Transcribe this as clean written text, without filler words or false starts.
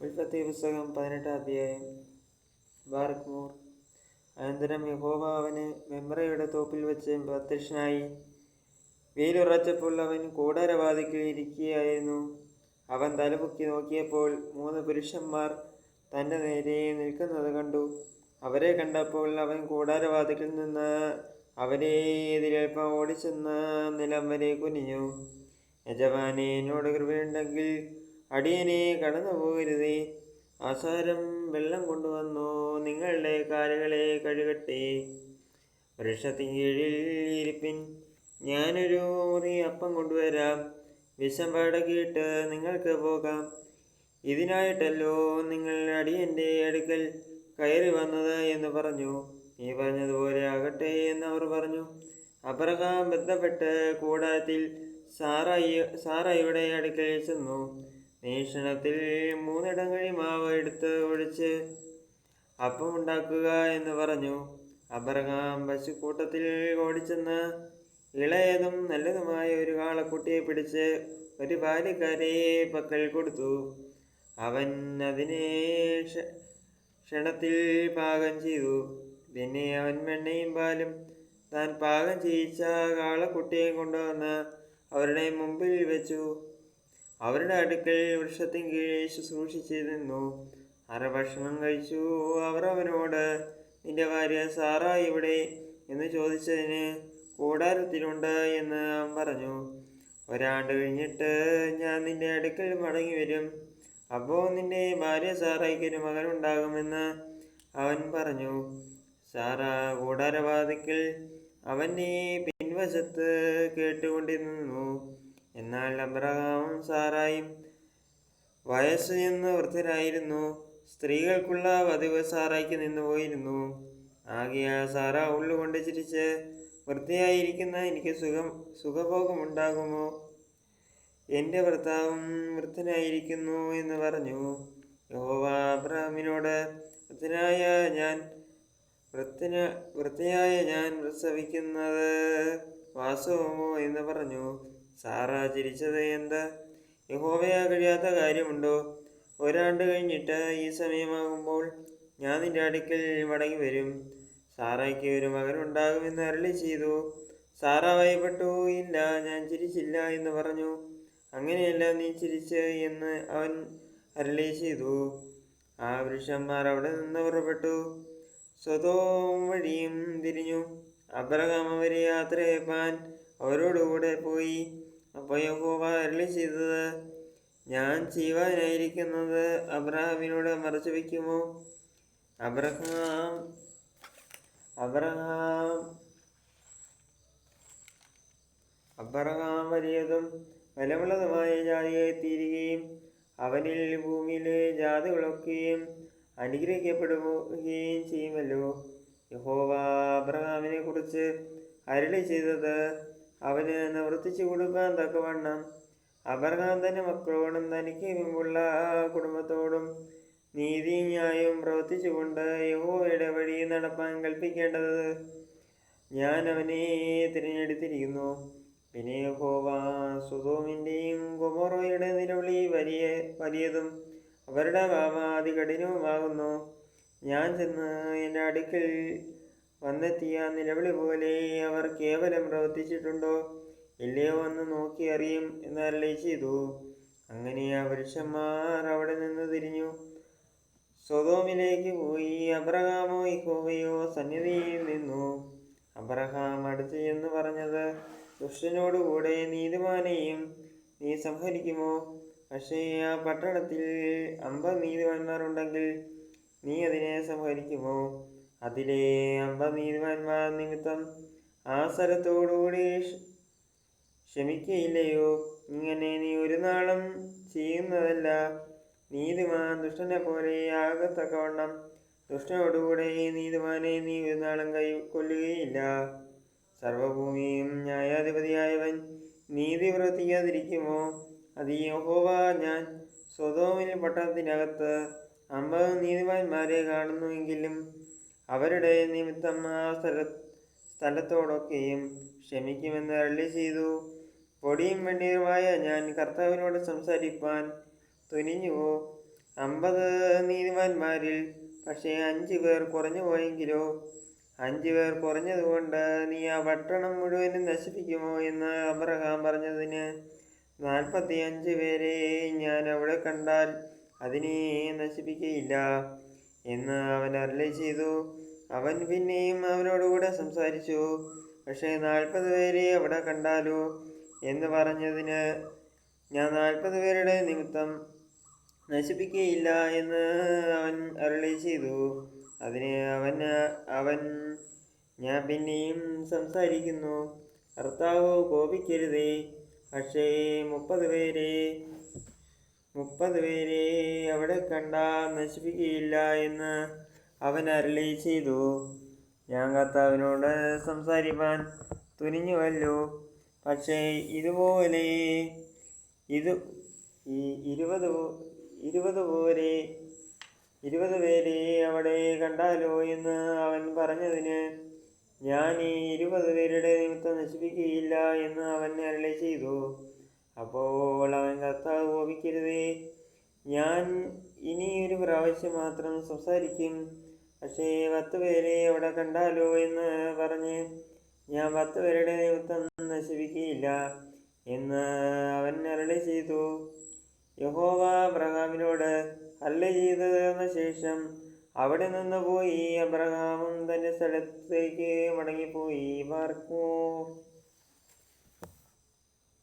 ഉൽപ്പത്തി പുസ്തകം 18 അധ്യായം. ബാറക്മോർ. അനന്തരം യഹോവ അവന് മെമ്രയുടെ തോപ്പിൽ വെച്ച് പ്രത്യക്ഷനായി. വെയിലുറച്ചപ്പോൾ അവൻ കൂടാരവാതിൽക്കൽ ഇരിക്കുകയായിരുന്നു. അവൻ തലപൊക്കി നോക്കിയപ്പോൾ 3 പുരുഷന്മാർ തൻ്റെ നേരെ നിൽക്കുന്നത് കണ്ടു. അവരെ കണ്ടപ്പോൾ അവൻ കൂടാരവാതിൽക്കൽ നിന്ന് അവരെ എതിരേൽപ്പാൻ ഓടിച്ചെന്ന് നിലം വരെ കുനിഞ്ഞു. യജമാനേ, എന്നോട് കൃപയുണ്ടെങ്കിൽ അടിയനെ കടന്നു പോകരുതേ. ആസാരം വെള്ളം കൊണ്ടുവന്നു നിങ്ങളുടെ കാലുകളെ കഴുകട്ടെ. വൃക്ഷത്തിൻ കീഴിൽ ഇരിപ്പിൻ, ഞാനൊരു മുറി അപ്പം കൊണ്ടുവരാം. വിശമ്പടക്കിയിട്ട് നിങ്ങൾക്ക് പോകാം. ഇതിനായിട്ടല്ലോ നിങ്ങൾ അടിയൻ്റെ അടുക്കൽ കയറി വന്നത് എന്ന് പറഞ്ഞു. നീ പറഞ്ഞതുപോലെ ആകട്ടെ എന്നവർ പറഞ്ഞു. അബ്രഹാം ബന്ധപ്പെട്ട് കൂടാരത്തിൽ സാറായിയുടെ അടുക്കൽ ചെന്നു. നീക്ഷണത്തിൽ 3 ഇടങ്ങഴി മാവ് എടുത്ത് ഒഴിച്ച് അപ്പം ഉണ്ടാക്കുക എന്ന് പറഞ്ഞു. അബ്രഹാം പശുക്കൂട്ടത്തിൽ ഓടിച്ചെന്ന് ഇളയതും നല്ലതുമായ ഒരു കാളക്കുട്ടിയെ പിടിച്ച് ഒരു ബാല്യക്കാരെ പക്കൽ കൊടുത്തു. അവൻ അതിനെ ക്ഷണത്തിൽ പാകം ചെയ്തു. പിന്നെ അവൻ വെണ്ണയും പാലും താൻ പാകം ചെയ്യിച്ച കാളക്കുട്ടിയെ കൊണ്ടുവന്ന് അവരുടെ മുമ്പിൽ വെച്ചു. അവരുടെ അടുക്കൽ വൃക്ഷത്തിൻ കീഴിൽ ശുശ്രൂഷിച്ച് നിന്നു. ഭക്ഷണം കഴിച്ചു. അവർ അവനോട്, നിന്റെ ഭാര്യ സാറായി ഇവിടെ എന്ന് ചോദിച്ചതിന്, കൂടാരത്തിലുണ്ട് എന്ന് അവൻ പറഞ്ഞു. 1 ആണ്ട് കഴിഞ്ഞിട്ട് ഞാൻ നിന്റെ അടുക്കൽ മടങ്ങി വരും. അപ്പോൾ നിന്റെ ഭാര്യ സാറായിക്കൊരു മകൻ ഉണ്ടാകുമെന്ന് അവൻ പറഞ്ഞു. സാറ കൂടാരവാതിൽക്കൽ അവൻ്റെ പിൻവശത്ത് കേട്ടുകൊണ്ടിരുന്നു. എന്നാൽ അബ്രഹാമും സാറായും വയസ്സ് ചെന്ന് വൃദ്ധരായിരുന്നു. സ്ത്രീകൾക്കുള്ള പതിവ് സാറായിക്ക് നിന്നുപോയിരുന്നു. ആകയാൽ സാറ ഉള്ളുകൊണ്ട് ചിരിച്ച്, വൃദ്ധയായിരിക്കുന്ന എനിക്ക് സുഖഭോഗമുണ്ടാകുമോ? എൻ്റെ ഭർത്താവും വൃദ്ധനായിരിക്കുന്നു എന്ന് പറഞ്ഞു. യഹോവ അബ്രഹാമിനോട്, വൃദ്ധയായ ഞാൻ പ്രസവിക്കുന്നത് വാസ്തവമോ എന്ന് പറഞ്ഞു. സാറ ചിരിച്ചത് എന്ത്? യഹോവയാ കഴിയാത്ത കാര്യമുണ്ടോ? 1 ആണ്ട് കഴിഞ്ഞിട്ട് ഈ സമയമാകുമ്പോൾ ഞാൻ നിന്റെ അടുക്കൽ മടങ്ങി വരും. സാറായ്ക്ക് ഒരു മകൻ ഉണ്ടാകുമെന്ന് അരുളി ചെയ്തു. സാറ ഭയപ്പെട്ടു. ഇല്ല, ഞാൻ ചിരിച്ചില്ല എന്ന് പറഞ്ഞു. അങ്ങനെയല്ല, നീ ചിരിച്ച് എന്ന് അവൻ അരുളി ചെയ്തു. ആ പുരുഷന്മാർ അവിടെ നിന്ന് പുറപ്പെട്ടു സൊദോം വഴിയും തിരിഞ്ഞു. അബ്രഹാം അവരെ യാത്രയപ്പാൻ അവരോടുകൂടെ പോയി. അപ്പോൾ യഹോവ അരുളി ചെയ്തത്, ഞാൻ ചെയ്യുവാനായിരിക്കുന്നത് അബ്രഹാമിനോട് മറച്ചു വയ്ക്കുമോ? അബ്രഹാം വലിയതും ബലമുള്ളതുമായ ജാതിയായി തീരുകയും അവനിൽ ഭൂമിയിലെ ജാതികളൊക്കെയും അനുഗ്രഹിക്കപ്പെടുകയും ചെയ്യുമല്ലോ. യഹോവ അബ്രഹാമിനെ കുറിച്ച് അരുളി ചെയ്തത് അവന് നിവർത്തിച്ചു കൊടുക്കാൻ തക്കവണ്ണം അബ്രഹാം തന്റെ മക്കളോടും തനിക്ക് മുമ്പുള്ള കുടുംബത്തോടും നീതിയും ന്യായവും പ്രവർത്തിച്ചുകൊണ്ട് യഹോവയുടെ വഴി നടപ്പാൻ കൽപ്പിക്കേണ്ടത് ഞാൻ അവനെ തിരഞ്ഞെടുത്തിരിക്കുന്നു. പിന്നെ യഹോവ, സൊദോമിൻ്റെയും ഗൊമോറയുടെ നിലവിളി വലിയതും അവരുടെ പാപം അതികഠിനവുമാകുന്നു. ഞാൻ ചെന്ന് എൻ്റെ അടുക്കൽ വന്നെത്തിയ നിലവിളി പോലെ അവർ കേവലം പ്രവർത്തിച്ചിട്ടുണ്ടോ ഇല്ലയോ എന്ന് നോക്കി അറിയും എന്ന് അരുളി ചെയ്തു. അങ്ങനെ ആ പുരുഷന്മാർ അവിടെ നിന്ന് തിരിഞ്ഞു സൊദോമിലേക്ക് പോയി. അബ്രഹാമോ യഹോവയോ സന്നിധിയിൽ നിന്നു. അബ്രഹാം അടുത്ത് എന്ന് പറഞ്ഞത്, ദുഷ്ടനോടുകൂടെ നീതിമാനെയും നീ സംഹരിക്കുമോ? പക്ഷേ ആ പട്ടണത്തിൽ 50 നീതിമാന്മാരുണ്ടെങ്കിൽ നീ അതിനെ സംഹരിക്കുമോ? അതിലെ 50 നീതിമാന്മാർ നിമിത്തം ആ സ്ഥലത്തോടുകൂടി ക്ഷമിക്കയില്ലയോ? ഇങ്ങനെ നീ ഒരു നാളും ചെയ്യുന്നതല്ല. നീതിമാൻ ദുഷ്ടനെ പോലെ ആകത്തക്കവണ്ണം ദുഷ്ടനോടുകൂടെ നീതിമാനെ നീ ഒരു നാളും കൊല്ലുകയില്ല. സർവഭൂമിയും ന്യായാധിപതിയായവൻ നീതി പ്രവർത്തിക്കാതിരിക്കുമോ? അത് യഹോവ, ഞാൻ സൊദോമിൽ പട്ടണത്തിനകത്ത് 50 നീതിമാന്മാരെ കാണുന്നുവെങ്കിലും അവരുടെ നിമിത്തം ആ സ്ഥലത്തോടൊക്കെയും ക്ഷമിക്കുമെന്ന് അരുളി ചെയ്തു. പൊടിയും വെണ്ണീറുമായ ഞാൻ കർത്താവിനോട് സംസാരിപ്പാൻ തുനിഞ്ഞുവോ? 50 നീതിമാന്മാരിൽ പക്ഷേ 5 പേർ കുറഞ്ഞു പോയെങ്കിലോ? 5 പേർ കുറഞ്ഞതുകൊണ്ട് നീ ആ പട്ടണം മുഴുവനും നശിപ്പിക്കുമോ എന്ന് അബ്രഹാം പറഞ്ഞതിന് 45 പേരെ ഞാൻ അവിടെ കണ്ടാൽ അതിനെ നശിപ്പിക്കയില്ല എന്ന് അവൻ അരുളി ചെയ്തു. അവൻ പിന്നെയും അവനോടുകൂടെ സംസാരിച്ചു. പക്ഷേ 40 പേരെ അവിടെ കണ്ടാലോ എന്ന് പറഞ്ഞതിന് ഞാൻ 40 പേരുടെ നിമിത്തം നശിപ്പിക്കുകയില്ല എന്ന് അവൻ അരുളി ചെയ്തു. അതിന് അവൻ ഞാൻ പിന്നെയും സംസാരിക്കുന്നു, കർത്താവ് കോപിക്കരുതേ, പക്ഷേ 30 പേരെ അവിടെ കണ്ടാൽ നശിപ്പിക്കുകയില്ല എന്ന് അവൻ അരുളി ചെയ്തു. ഞാൻ കർത്താവിനോട് സംസാരിപ്പാൻ തുനിഞ്ഞുവല്ലോ. പക്ഷേ 20 പേരെ അവിടെ കണ്ടാലോ എന്ന് അവൻ പറഞ്ഞതിന് ഞാൻ ഈ 20 പേരുടെ നിമിത്തം നശിപ്പിക്കുകയില്ല എന്ന് അവൻ അരുളി ചെയ്തു. അപ്പോൾ അവൻ കർത്താവ് കോപിക്കരുതേ, ഞാൻ ഇനി ഒരു പ്രാവശ്യം മാത്രം സംസാരിക്കും, പക്ഷേ 10 പേരെ അവിടെ കണ്ടാലോ എന്ന് പറഞ്ഞ് ഞാൻ 10 പേരുടെ നിമിത്തം നശിപ്പിക്കുകയില്ല എന്ന് അവൻ അരുളി ചെയ്തു. യഹോവ അബ്രഹാമിനോട് അരുളി ചെയ്തു തീർന്ന ശേഷം അവിടെ നിന്ന് പോയി. അബ്രഹാമും തന്റെ സ്ഥലത്തേക്ക് മടങ്ങിപ്പോയി. പാർക്കുമോ.